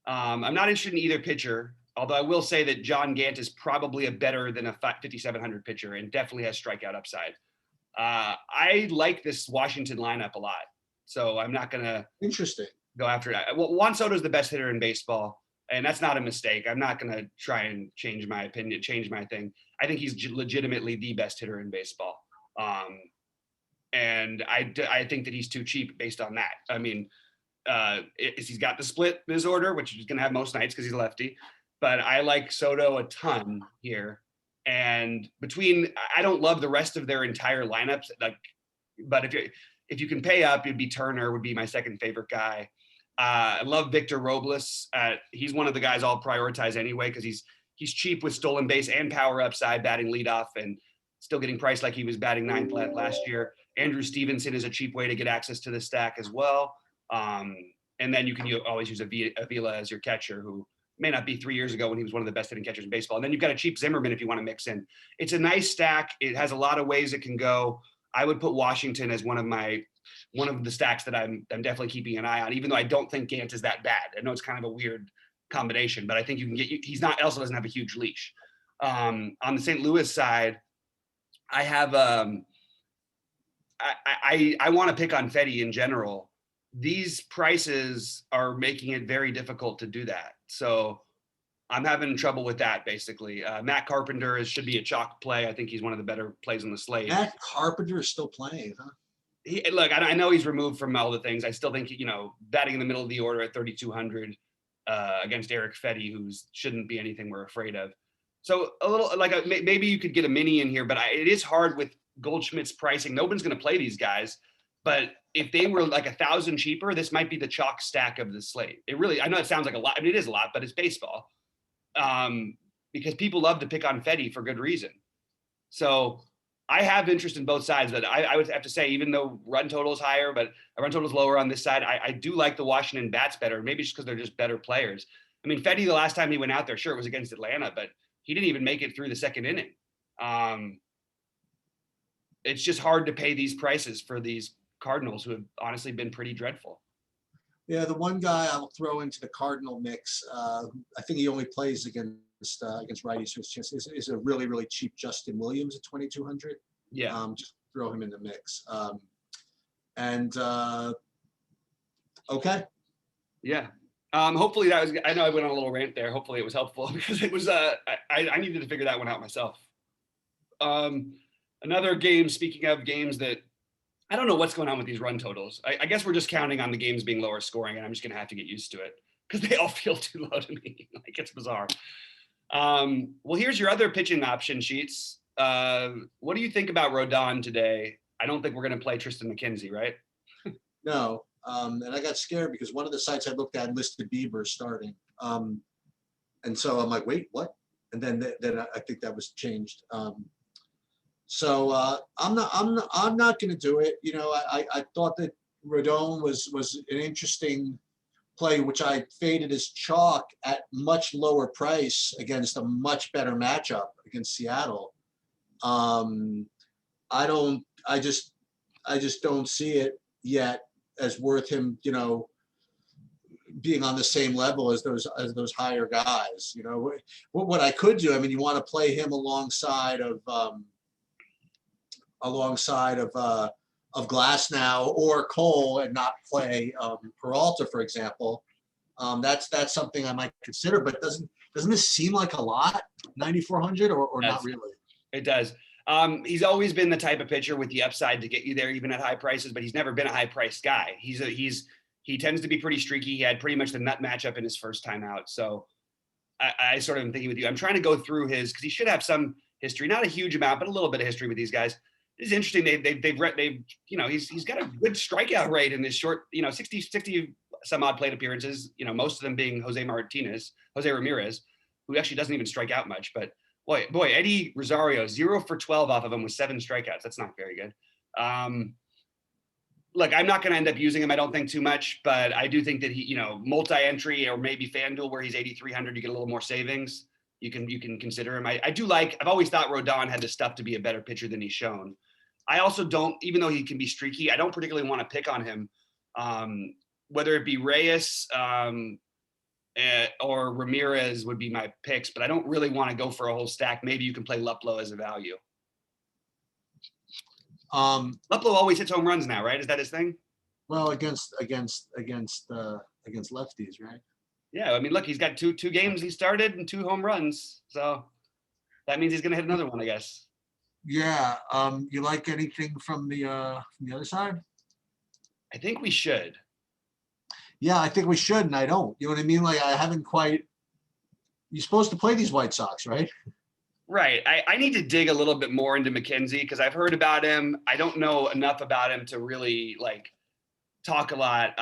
I'm not interested in either pitcher, although I will say that John Gant is probably a better than a 5,700 pitcher and definitely has strikeout upside. I like this Washington lineup a lot, so I'm not going to go after it. Well, Juan Soto is the best hitter in baseball, and that's not a mistake. I'm not going to try and change my opinion, change my thing. I think he's legitimately the best hitter in baseball. And I think that he's too cheap based on that. I mean, he's got the split in his order, which he's going to have most nights because he's a lefty. But I like Soto a ton here. And I don't love the rest of their entire lineups. But if you can pay up, it'd be Turner would be my second favorite guy. I love Victor Robles. He's one of the guys I'll prioritize anyway because he's cheap with stolen base and power upside, batting leadoff, and still getting priced like he was batting ninth last year. Andrew Stevenson is a cheap way to get access to the stack as well. And then you can always use Avila as your catcher, who may not be 3 years ago when he was one of the best hitting catchers in baseball. And then you've got a cheap Zimmerman if you want to mix in. It's a nice stack. It has a lot of ways it can go. I would put Washington as one of the stacks that I'm definitely keeping an eye on, even though I don't think Gant is that bad. I know it's kind of a weird combination, but I think you can also doesn't have a huge leash. On the St. Louis side, I have I want to pick on Fetty in general. These prices are making it very difficult to do that. So I'm having trouble with that, basically. Matt Carpenter should be a chalk play. I think he's one of the better plays on the slate.
Matt Carpenter is still playing, huh?
Look, I know he's removed from all the things. I still think, batting in the middle of the order at 3,200 against Eric Fetty, who shouldn't be anything we're afraid of. So a little maybe you could get a mini in here, but it is hard with Goldschmidt's pricing. Nobody's going to play these guys, but if they were like 1,000 cheaper, this might be the chalk stack of the slate. I know it sounds like a lot. I mean, it is a lot, but it's baseball. Because people love to pick on Fetty for good reason. So I have interest in both sides, but I would have to say, even though run total is higher, but run total is lower on this side, I do like the Washington bats better, maybe just because they're just better players. I mean, Fetty, the last time he went out there, sure, it was against Atlanta, but he didn't even make it through the second inning. It's just hard to pay these prices for these Cardinals who have honestly been pretty dreadful.
Yeah, the one guy I'll throw into the Cardinal mix, I think he only plays against righties, so his chance is a really, really cheap Justin Williams at 2,200.
Yeah.
Just throw him in the mix. Okay.
Yeah. Hopefully that was, I know I went on a little rant there. Hopefully it was helpful because it was, I needed to figure that one out myself. Another game, speaking of games that I don't know what's going on with these run totals. I guess we're just counting on the games being lower scoring, and I'm just going to have to get used to it because they all feel too low to me. Like, it's bizarre. Well, here's your other pitching option sheets. What do you think about Rodon today? I don't think we're going to play Tristan McKenzie, right?
No. And I got scared because one of the sites I looked at listed Bieber starting. And so I'm like, wait, what? And then I think that was changed. So I'm not going to do it. You know, I thought that Rodon was an interesting play, which I faded as chalk at much lower price against a much better matchup against Seattle. I just don't see it yet as worth him, you know, being on the same level as those higher guys. You know, what I could do, I mean, you want to play him alongside of Glasnow or Cole and not play Peralta, for example. That's something I might consider, but doesn't this seem like a lot, 9,400 or not really?
It does. He's always been the type of pitcher with the upside to get you there even at high prices, but he's never been a high priced guy. He tends to be pretty streaky. He had pretty much the nut matchup in his first time out. So I sort of am thinking with you. I'm trying to go through his, because he should have some history, not a huge amount, but a little bit of history with these guys. It's interesting. They've you know, he's got a good strikeout rate in this short, you know, 60 some odd plate appearances, you know, most of them being Jose Ramirez, who actually doesn't even strike out much. But boy, Eddie Rosario, 0 for 12 off of him with 7 strikeouts. That's not very good. Look, I'm not going to end up using him, I don't think, too much, but I do think that he, you know, multi-entry or maybe FanDuel where he's 8,300, you get a little more savings. You can consider him. I've always thought Rodon had the stuff to be a better pitcher than he's shown. I also don't, even though he can be streaky, I don't particularly want to pick on him. Whether it be Reyes or Ramirez would be my picks, but I don't really want to go for a whole stack. Maybe you can play Luplow as a value. Luplow always hits home runs now, right? Is that his thing?
Well, against lefties, right?
Yeah, I mean, look, he's got two games he started and 2 home runs, so that means he's going to hit another one, I guess.
Yeah. You like anything from the other side?
I think we should.
Yeah, I think we should, and I don't. You know what I mean? Like, I haven't quite. You're supposed to play these White Sox, right?
Right. I need to dig a little bit more into McKenzie because I've heard about him. I don't know enough about him to really like talk a lot.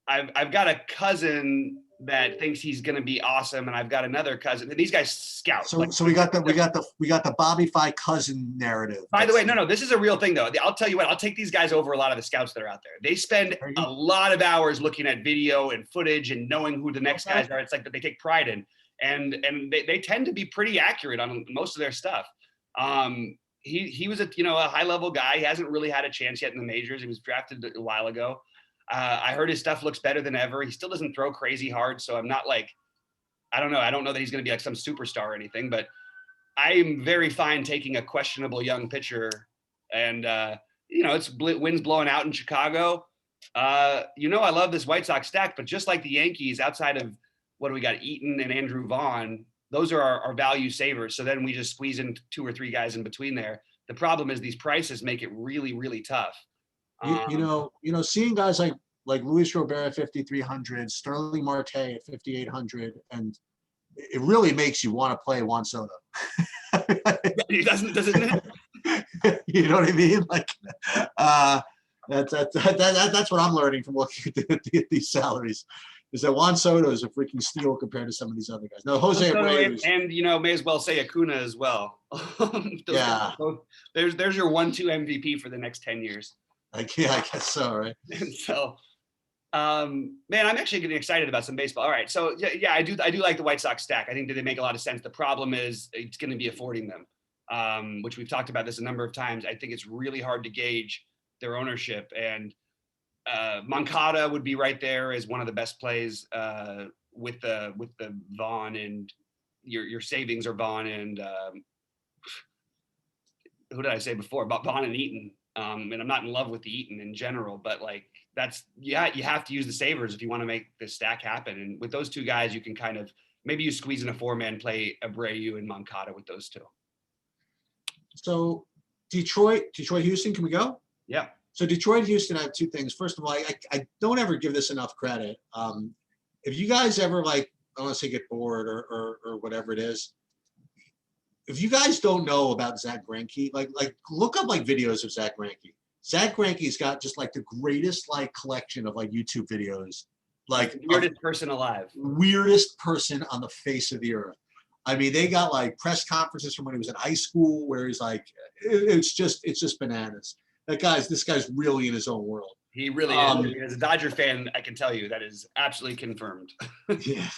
I've got a cousin that thinks he's going to be awesome, and I've got another cousin. And these guys scout.
So we got the BobbyFi cousin narrative.
By the way, no, this is a real thing though. I'll tell you what. I'll take these guys over a lot of the scouts that are out there. They spend a lot of hours looking at video and footage and knowing who the next guys are. It's like that they take pride in, and they tend to be pretty accurate on most of their stuff. He was a high level guy. He hasn't really had a chance yet in the majors. He was drafted a while ago. I heard his stuff looks better than ever. He still doesn't throw crazy hard, so I'm not like, I don't know that he's going to be like some superstar or anything, but I'm very fine taking a questionable young pitcher. And, it's winds blowing out in Chicago. I love this White Sox stack, but just like the Yankees, outside of what do we got, Eaton and Andrew Vaughn, those are our value savers. So then we just squeeze in 2 or 3 guys in between there. The problem is these prices make it really, really tough.
Seeing guys like Luis Robert at 5,300, Sterling Marte at 5,800, and it really makes you want to play Juan Soto.
Doesn't it?
You know what I mean? Like, that's what I'm learning from looking at these salaries. Is that Juan Soto is a freaking steal compared to some of these other guys. No, Jose Abreu.
And may as well say Acuna as well.
Yeah.
There's your 1-2 MVP for the next 10 years.
I guess so, right?
And so, man, I'm actually getting excited about some baseball. All right, so yeah, I do like the White Sox stack. I think that they make a lot of sense. The problem is it's going to be affording them, which we've talked about this a number of times. I think it's really hard to gauge their ownership, and Moncada would be right there as one of the best plays with the Vaughn, and your savings are Vaughn and who did I say before? About Vaughn and Eaton. And I'm not in love with the Eaton in general, but like you have to use the savers if you want to make the stack happen. And with those 2 guys, you can kind of, maybe you squeeze in a 4-man play Abreu and Moncada with those 2.
So Detroit, Houston, can we go?
Yeah.
So Detroit, Houston, I have two things. First of all, I don't ever give this enough credit. If you guys ever I don't want to say get bored or whatever it is, if you guys don't know about Zach Greinke, like look up videos of Zach Greinke. Zach Greinke's got just the greatest collection of YouTube videos.
Weirdest person alive.
Weirdest person on the face of the earth. I mean, they got press conferences from when he was in high school where he's it's just bananas. This guy's really in his own world.
He really is. As a Dodger fan, I can tell you that is absolutely confirmed.
Yeah.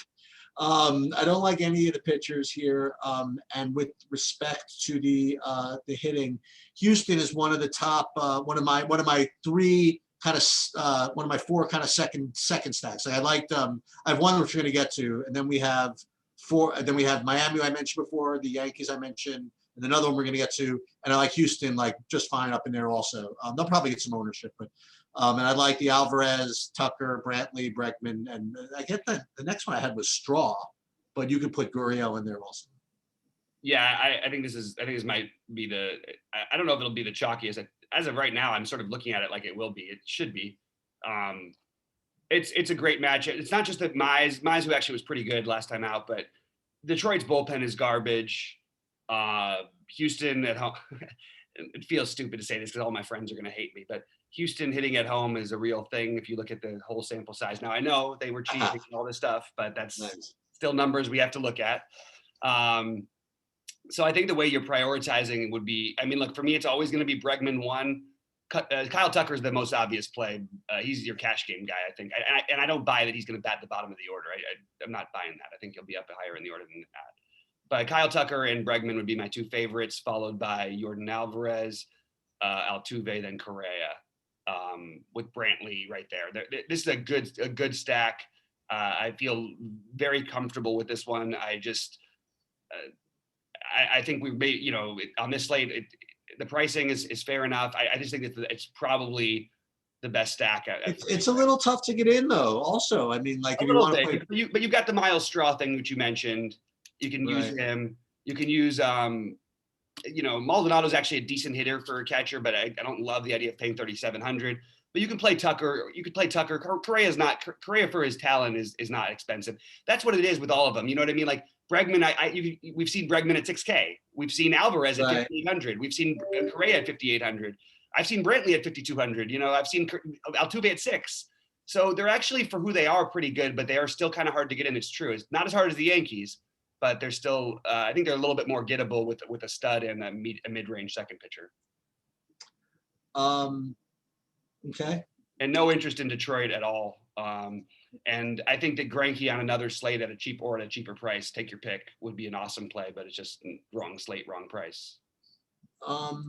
I don't like any of the pitchers here. And with respect to the hitting, Houston is one of the top, one of my three kind of, one of my four kind of second stacks. I have one which we're going to get to, and then we have four. And then we have Miami, I mentioned before, the Yankees I mentioned, and another one we're going to get to. And I like Houston just fine up in there also. They'll probably get some ownership, but. And I like the Alvarez, Tucker, Brantley, Bregman, and I get the next one I had was Straw, but you could put Gurriel in there also.
Yeah, I think this might be I don't know if it'll be the chalkiest. As of right now, I'm sort of looking at it like it will be. It should be. It's a great match. It's not just that Mize, who actually was pretty good last time out, but Detroit's bullpen is garbage. Houston at home. It feels stupid to say this because all my friends are going to hate me, but Houston hitting at home is a real thing if you look at the whole sample size. Now, I know they were cheating and all this stuff, but that's still numbers we have to look at. So I think the way you're prioritizing would be, look, for me, it's always going to be Bregman 1. Kyle Tucker's the most obvious play. He's your cash game guy, I think. And I don't buy that he's going to bat the bottom of the order. I'm not buying that. I think he'll be up higher in the order than that. But Kyle Tucker and Bregman would be my two favorites, followed by Jordan Alvarez, Altuve, then Correa, with Brantley right there. This is a good stack. I feel very comfortable with this one. I think we've made, on this slate, the pricing is fair enough. I just think that it's probably the best stack.
It's a little tough to get in though. Also, if you want to play,
but you've got the Miles Straw thing, which you mentioned. You can use him. You can use, Maldonado's actually a decent hitter for a catcher, but I don't love the idea of paying $3,700. But you can play Tucker. Correa for his talent is not expensive. That's what it is with all of them. You know what I mean? Like Bregman, we've seen Bregman at $6K. We've seen Alvarez at $5,800. We've seen Correa at $5,800. I've seen Brantley at $5,200. I've seen Altuve at $6,000. So they're actually, for who they are, pretty good, but they are still kind of hard to get in. It's true. It's not as hard as the Yankees, but they're still, I think they're a little bit more gettable with a stud and a mid-range second pitcher.
Okay.
And no interest in Detroit at all. And I think that Greinke on another slate at a cheaper price, take your pick, would be an awesome play, but it's just wrong slate, wrong price.
All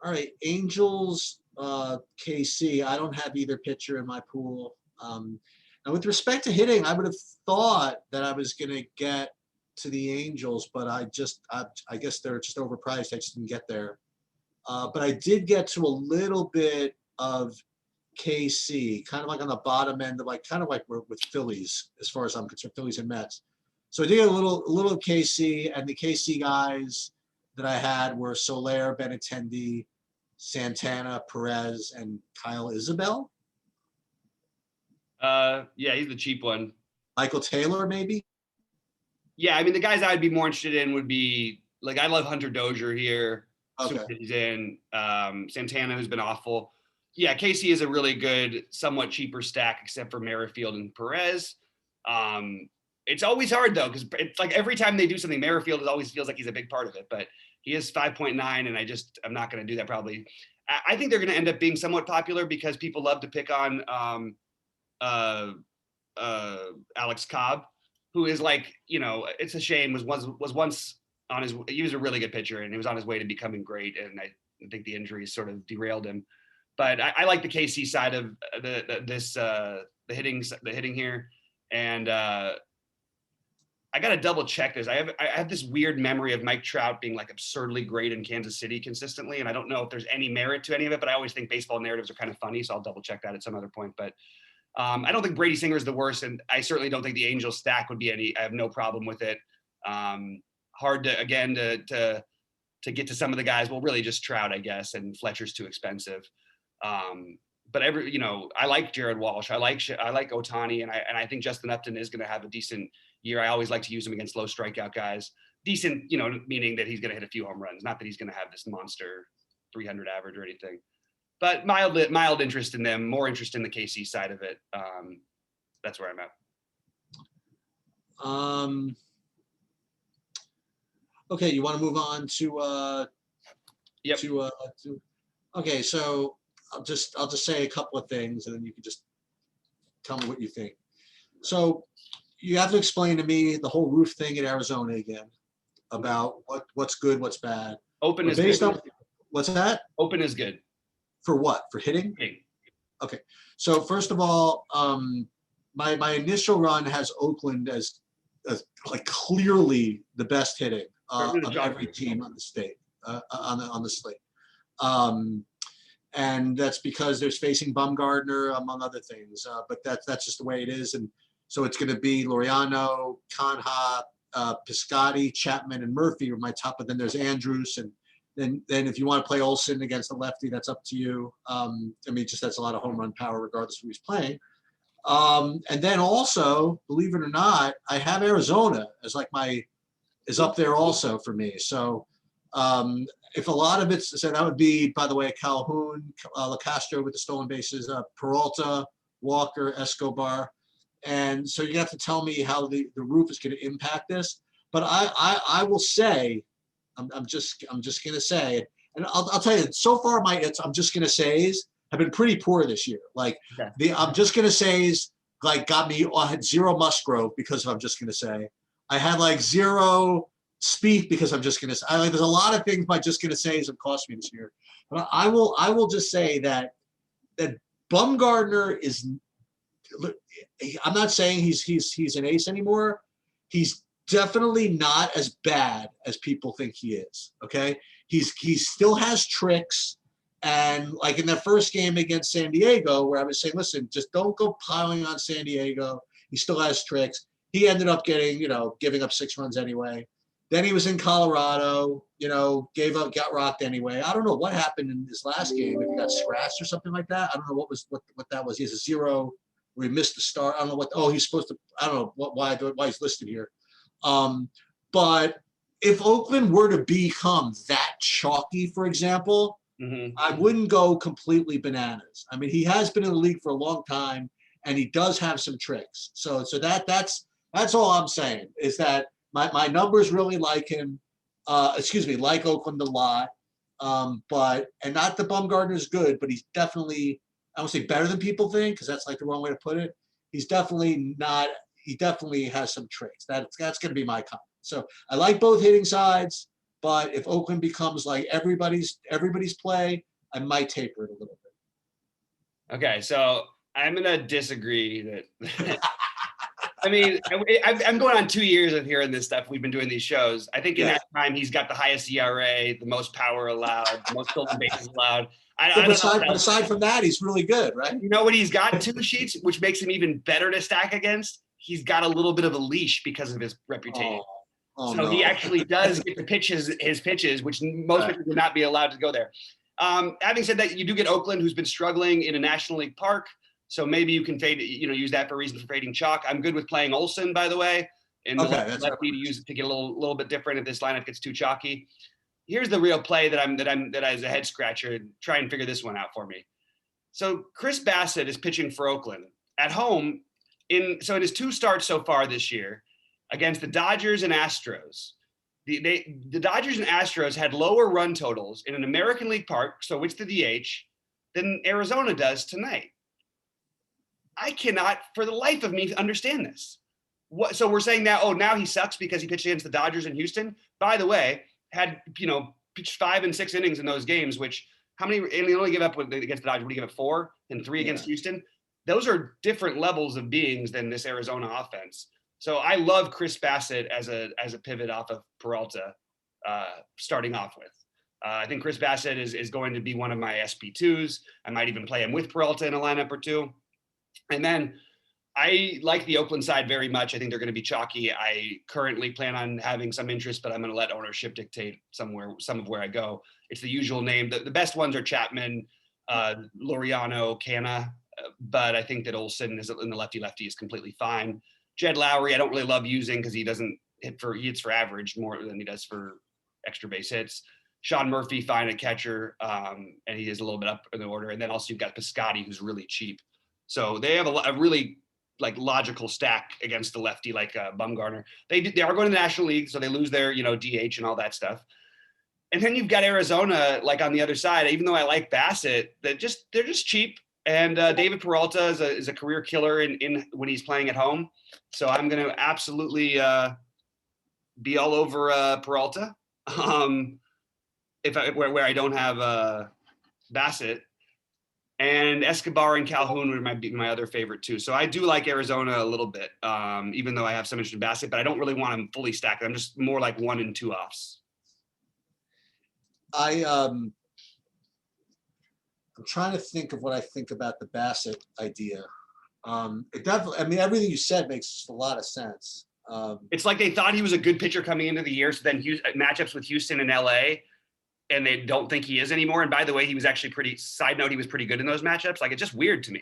right. Angels, KC. I don't have either pitcher in my pool. Now with respect to hitting, I would have thought that I was going to get to the Angels, but I guess they're just overpriced. I just didn't get there. But I did get to a little bit of KC, kind of on the bottom end of with Phillies, as far as I'm concerned, Phillies and Mets. So I did a little KC, and the KC guys that I had were Soler, Benintendi, Santana, Perez, and Kyle Isabel.
Yeah, he's the cheap one.
Michael Taylor, maybe?
Yeah, the guys I'd be more interested in would be, I love Hunter Dozier here.
Okay.
He's in. Santana, who's been awful. Yeah, KC is a really good, somewhat cheaper stack, except for Merrifield and Perez. It's always hard, though, because it's every time they do something, Merrifield always feels like he's a big part of it. But he is 5.9, and I'm not going to do that probably. I think they're going to end up being somewhat popular because people love to pick on Alex Cobb, who is it's a shame, was once on his, he was a really good pitcher and he was on his way to becoming great. And I think the injuries sort of derailed him, but I like the KC side of the hitting here. And I got to double check this. I have this weird memory of Mike Trout being absurdly great in Kansas City consistently. And I don't know if there's any merit to any of it, but I always think baseball narratives are kind of funny. So I'll double check that at some other point, but I don't think Brady Singer is the worst, and I certainly don't think the Angels stack would be any. I have no problem with it. Hard to to get to some of the guys. Well, really just Trout, I guess, and Fletcher's too expensive. But I like Jared Walsh. I like Ohtani, and I think Justin Upton is going to have a decent year. I always like to use him against low strikeout guys. Decent, meaning that he's going to hit a few home runs. Not that he's going to have this monster 300 average or anything. But mild interest in them. More interest in the KC side of it. That's where I'm at.
Okay, you want to move on to
Yep.
Okay, so I'll just say a couple of things, and then you can just tell me what you think. So you have to explain to me the whole roof thing in Arizona again, about what's good, what's bad.
Open is good.
What's that?
Open is good.
For what? For hitting? Okay. So first of all, my initial run has Oakland as like clearly the best hitting of every team on the state on the slate. And that's because they're facing Bumgarner, among other things. But that's just the way it is. And so it's going to be Laureano, Canha, Piscotty, Chapman, and Murphy are my top. But then there's Andrews, and then if you want to play Olsen against the lefty, that's up to you. Just that's a lot of home run power, regardless of who he's playing. And then also, believe it or not, I have Arizona as is up there also for me. So if a lot of it's, so that would be, by the way, Calhoun, LaCastro with the stolen bases, Peralta, Walker, Escobar. And so you have to tell me how the roof is going to impact this. But I will say, I'm just going to say, and I'll tell you, so far I'm just going to say's have been pretty poor this year. Like I'm just going to say's like got me, I had 0 Musgrove because of I'm just going to say. I had like 0 Spieth because I'm just going to say. There's a lot of things my just going to say's have cost me this year. But I will just say that Bumgarner is. I'm not saying he's an ace anymore. He's definitely not as bad as people think he is. Okay, he still has tricks, and like in that first game against San Diego, where I was saying, listen, just don't go piling on San Diego. He still has tricks. He ended up giving up 6 runs anyway. Then he was in Colorado, got rocked anyway. I don't know what happened in this last game. If he got scratched or something like that. I don't know what that was. He has a 0 where he missed the start. I don't know what. Oh, he's supposed to. I don't know why he's listed here. But if Oakland were to become that chalky, for example, I wouldn't go completely bananas. He has been in the league for a long time, and he does have some tricks. So that's all I'm saying is that my numbers really like him. Like Oakland a lot. But not that Bumgarner is good, but he's definitely, I won't say better than people think, because that's like the wrong way to put it. He's definitely not. He definitely has some tricks. That's going to be my comment. So I like both hitting sides, but if Oakland becomes like everybody's play, I might taper it a little bit.
Okay, so I'm going to disagree that. I'm going on 2 years of hearing this stuff. We've been doing these shows. I think in that time, he's got the highest ERA, the most power allowed, the most stolen bases allowed.
But aside from that, he's really good, right?
You know what he's got too, Sheets, which makes him even better to stack against? He's got a little bit of a leash because of his reputation. He actually does get his pitches, which most pitchers would not be allowed to go there. Having said that, you do get Oakland, who's been struggling in a National League park. So maybe you can use that for a reason for fading chalk. I'm good with playing Olsen, by the way, and lefty to use it to get a little bit different if this lineup gets too chalky. Here's the real play that as a head scratcher. Try and figure this one out for me. So Chris Bassett is pitching for Oakland at home in his 2 starts so far this year against the Dodgers and Astros. The Dodgers and Astros had lower run totals in an American League park, so it's the DH, than Arizona does tonight. I cannot, for the life of me, understand this. So we're saying now, now he sucks because he pitched against the Dodgers in Houston. By the way, had pitched 5 and 6 innings in those games. Which how many? And he only gave up against the Dodgers. Would he give up 4 and 3 against Houston? Those are different levels of beings than this Arizona offense. So I love Chris Bassett as a pivot off of Peralta, starting off with. I think Chris Bassett is going to be one of my SP2s. I might even play him with Peralta in a lineup or 2. And then I like the Oakland side very much. I think they're going to be chalky. I currently plan on having some interest, but I'm going to let ownership dictate some of where I go. It's the usual name. The best ones are Chapman, Laureano, Canna, but I think that Olsen is in the lefty is completely fine. Jed Lowry, I don't really love using because he hits for average more than he does for extra base hits. Sean Murphy, fine at catcher, and he is a little bit up in the order. And then also you've got Piscotty, who's really cheap. So they have a really like logical stack against the lefty like Bumgarner. They are going to the National League, so they lose their DH and all that stuff. And then you've got Arizona like on the other side. Even though I like Bassett, they're just cheap. And David Peralta is a career killer in when he's playing at home. So I'm going to absolutely be all over Peralta. Where I don't have Bassett. And Escobar and Calhoun might be my other favorite too. So I do like Arizona a little bit, even though I have some interest in Bassett, but I don't really want him fully stacked. I'm just more like 1 and 2 offs.
I'm trying to think of what I think about the Bassett idea. It definitely, I mean, everything you said makes a lot of sense.
It's like they thought he was a good pitcher coming into the year. So then matchups with Houston and LA, and they don't think he is anymore. And by the way, he was actually he was pretty good in those matchups. Like, it's just weird to me.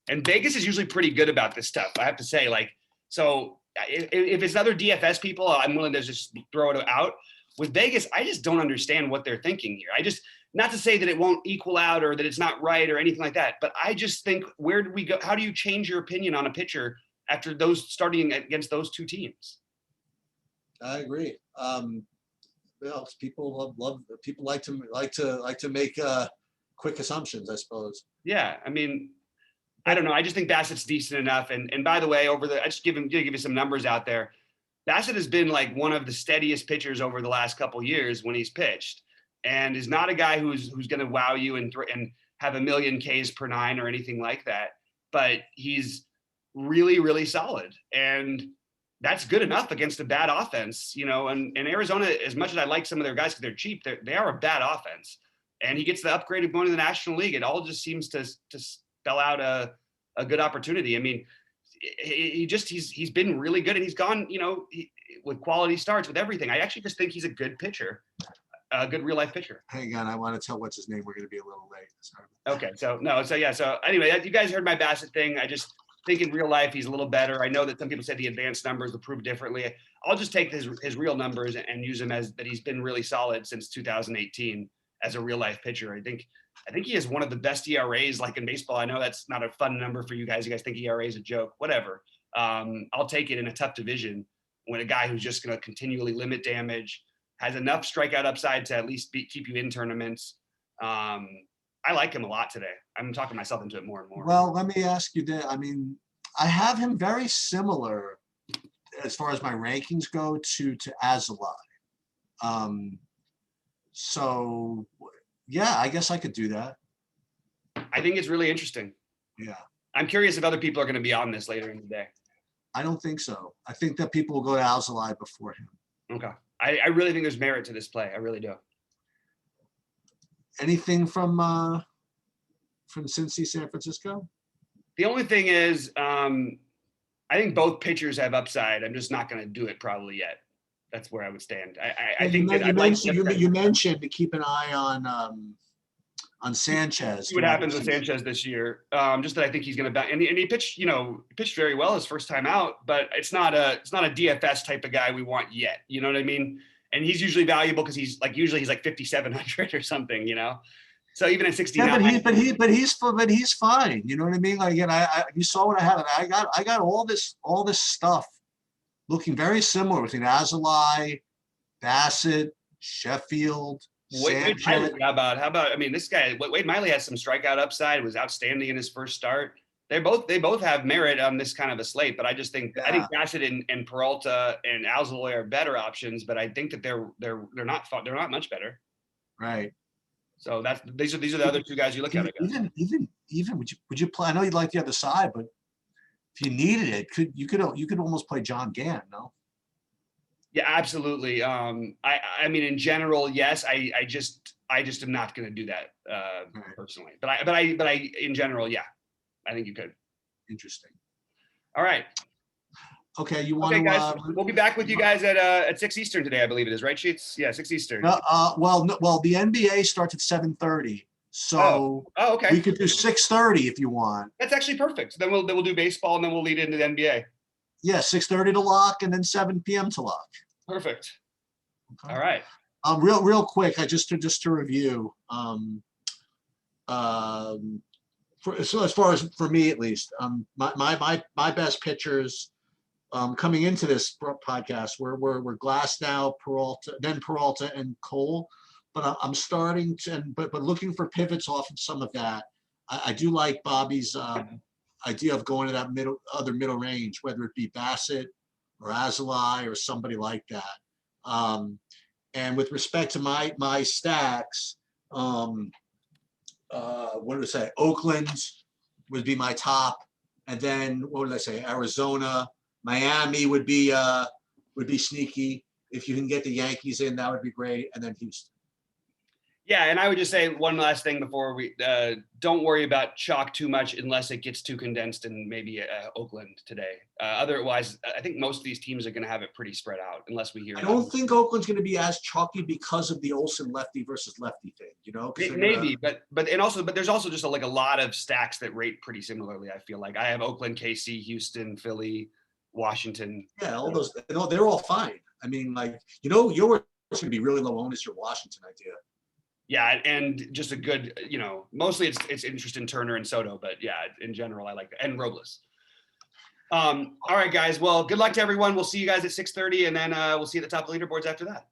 And Vegas is usually pretty good about this stuff, I have to say. Like, so if it's other DFS people, I'm willing to just throw it out. With Vegas, I just don't understand what they're thinking here. Not to say that it won't equal out or that it's not right or anything like that, but I just think, where do we go? How do you change your opinion on a pitcher after starting against those two teams?
I agree. Well, people people like to make quick assumptions, I suppose.
Yeah, I mean, I don't know. I just think Bassett's decent enough. And by the way, I just give you some numbers out there. Bassett has been like one of the steadiest pitchers over the last couple of years when he's pitched, and is not a guy who's going to wow you and have 1 million Ks per 9 or anything like that. But he's really, really solid, and that's good enough against a bad offense, And Arizona, as much as I like some of their guys because they're cheap, they are a bad offense. And he gets the upgrade of going to the National League. It all just seems to spell out a good opportunity. I mean, he's been really good, and he's gone, with quality starts, with everything. I actually just think he's a good pitcher, a good real life pitcher.
Hang on, I want to tell what's his name. We're going to be a little late. Sorry.
Okay, so anyway, you guys heard my Bassett thing. I just think in real life he's a little better. I know that some people said the advanced numbers will prove differently. I'll just take his real numbers and use him as that he's been really solid since 2018 as a real life pitcher. I think he has one of the best ERAs like in baseball. I know that's not a fun number for you guys. You guys think ERA is a joke, whatever. I'll take it in a tough division when a guy who's just going to continually limit damage, has enough strikeout upside to at least keep you in tournaments. I like him a lot today. I'm talking myself into it more and more.
Well, let me ask you that. I mean, I have him very similar as far as my rankings go to Zaloy. So yeah, I guess I could do that.
I think it's really interesting.
Yeah.
I'm curious if other people are going to be on this later in the day.
I don't think so. I think that people will go to Zaloy before him.
Okay. I really think there's merit to this play. I really do.
Anything from Cincy, San Francisco?
The only thing is, I think both pitchers have upside. I'm just not going to do it probably yet. That's where I would stand. I think
you mentioned to keep an eye on Sanchez.
See what happens with Sanchez this year. Just that I think he's going to back, and he pitched, pitched very well his first time out, but it's not a DFS type of guy we want yet. You know what I mean? And he's usually valuable because he's like 5,700 or something. So even at 69,
yeah, but he's fine. You know what I mean? Like, again, you saw what I had. I got all this stuff looking very similar between Zaloy, Bassett, Sheffield.
Wade Miley, how about? I mean, this guy, Wade Miley has some strikeout upside. Was outstanding in his first start. They both have merit on this kind of a slate, but I just think I think Bassett and Peralta and Zaloy are better options. But I think that they're not much better.
Right.
So these are the other two guys you look at.
Even would you play? I know you like the other side, but if you needed it, you could almost play John Gant, no?
Yeah, absolutely. I mean, in general, yes. I just am not going to do that personally. But I in general, yeah, I think you could.
interesting.
All right.
Okay, you want
Okay,
to?
guys, we'll be back with you guys at 6 Eastern today, I believe it is, right, Sheets? Yeah, 6 Eastern.
Well, the NBA starts at 7:30, so
okay.
we could do 6:30 if you want.
That's actually perfect. Then we'll do baseball, and then we'll lead into the NBA.
Yeah, 6:30 to lock, and then 7 p.m. to lock.
Perfect.
Okay.
All right.
Real quick, just to review. So as far as for me at least, my best pitchers coming into this podcast were Glasnow, Peralta, and Cole. But I'm starting to, but looking for pivots off of some of that. I do like Bobby's idea of going to that middle range, whether it be Bassett or Zaloy or somebody like that. And with respect to my stacks, what did I say? Oakland would be my top, and then what did I say? Arizona, Miami would be sneaky. If you can get the Yankees in, that would be great, and then Houston.
Yeah, and I would just say one last thing before we don't worry about chalk too much unless it gets too condensed in maybe Oakland today. Otherwise, I think most of these teams are going to have it pretty spread out unless we hear.
I don't think Oakland's going to be as chalky because of the Olsen lefty versus lefty thing, you know.
Maybe, but there's also just a lot of stacks that rate pretty similarly. I feel like I have Oakland, KC, Houston, Philly, Washington.
Yeah, all those. They're all fine. I mean, like yours going to be really low owned is your Washington idea.
Yeah, and just a good, mostly it's interest in Turner and Soto, but yeah, in general, I like that. And Robles. All right, guys. Well, good luck to everyone. We'll see you guys at 6:30, and then we'll see you at the top of the leaderboards after that.